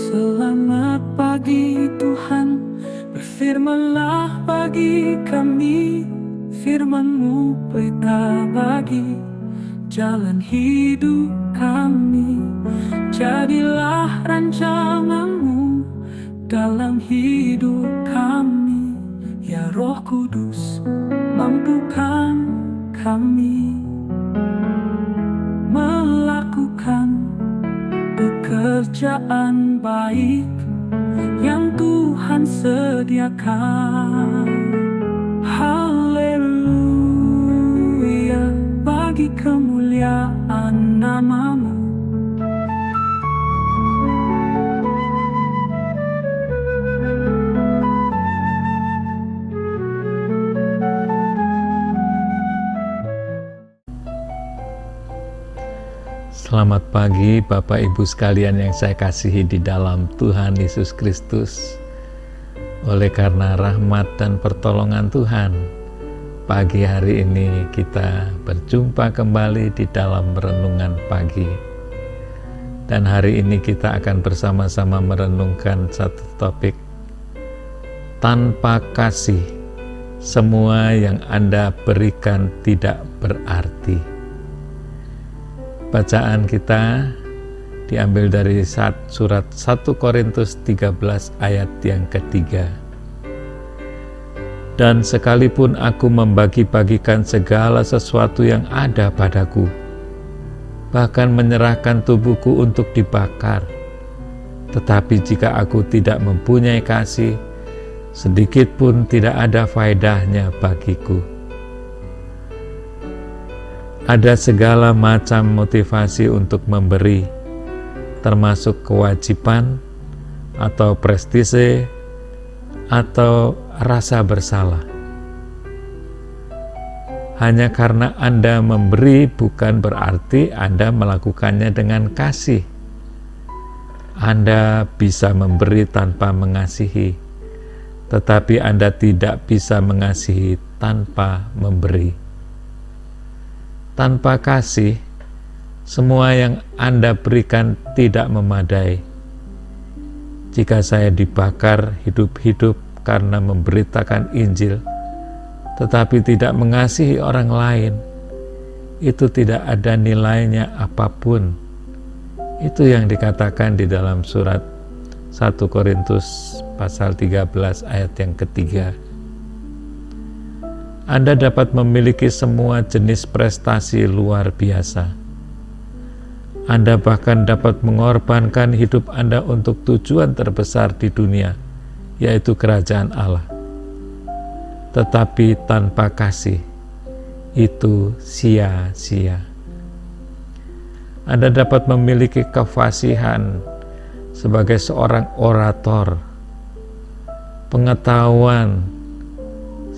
Selamat pagi Tuhan, berfirmanlah bagi kami. Firman-Mu pelita bagi jalan hidup kami. Jadilah rancangan-Mu dalam hidup kami. Ya Roh Kudus, mampukan kami melakukan pekerjaan baik yang Tuhan sediakan. Haleluya, bagi kemuliaan nama-Mu. Selamat pagi Bapak Ibu sekalian yang saya kasihi di dalam Tuhan Yesus Kristus. Oleh karena rahmat dan pertolongan Tuhan, pagi hari ini kita berjumpa kembali di dalam renungan pagi. Dan hari ini kita akan bersama-sama merenungkan satu topik, tanpa kasih, semua yang Anda berikan tidak berarti. Bacaan kita diambil dari surat 1 Korintus 13 ayat yang ketiga. Dan sekalipun aku membagi-bagikan segala sesuatu yang ada padaku, bahkan menyerahkan tubuhku untuk dibakar, tetapi jika aku tidak mempunyai kasih, sedikit pun tidak ada faedahnya bagiku. Ada segala macam motivasi untuk memberi, termasuk kewajiban atau prestise atau rasa bersalah. Hanya karena Anda memberi bukan berarti Anda melakukannya dengan kasih. Anda bisa memberi tanpa mengasihi, tetapi Anda tidak bisa mengasihi tanpa memberi. Tanpa kasih, semua yang Anda berikan tidak memadai. Jika saya dibakar hidup-hidup karena memberitakan Injil, tetapi tidak mengasihi orang lain, itu tidak ada nilainya apapun. Itu yang dikatakan di dalam surat 1 Korintus pasal 13 ayat yang ketiga. Anda dapat memiliki semua jenis prestasi luar biasa. Anda bahkan dapat mengorbankan hidup Anda untuk tujuan terbesar di dunia, yaitu kerajaan Allah. Tetapi tanpa kasih, itu sia-sia. Anda dapat memiliki kefasihan sebagai seorang orator, pengetahuan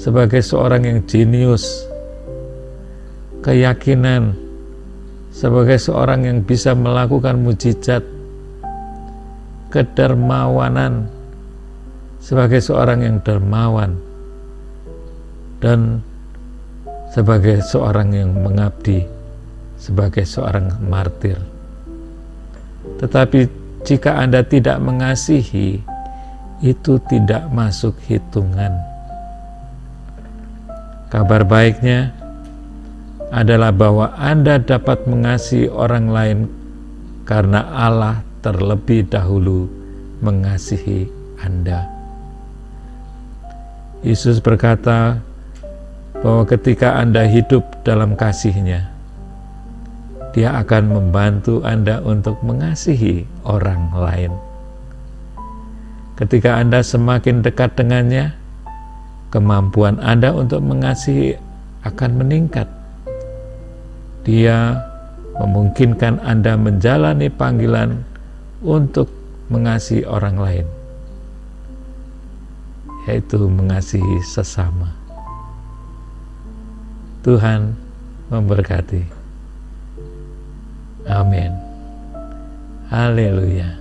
sebagai seorang yang jenius, keyakinan sebagai seorang yang bisa melakukan mujizat, kedermawanan sebagai seorang yang dermawan, dan sebagai seorang yang mengabdi, sebagai seorang martir. Tetapi jika Anda tidak mengasihi, itu tidak masuk hitungan. Kabar baiknya adalah bahwa Anda dapat mengasihi orang lain karena Allah terlebih dahulu mengasihi Anda. Yesus berkata bahwa ketika Anda hidup dalam kasih-Nya, Dia akan membantu Anda untuk mengasihi orang lain. Ketika Anda semakin dekat dengannya, kemampuan Anda untuk mengasihi akan meningkat. Dia memungkinkan Anda menjalani panggilan untuk mengasihi orang lain, yaitu mengasihi sesama. Tuhan memberkati. Amin. Haleluya.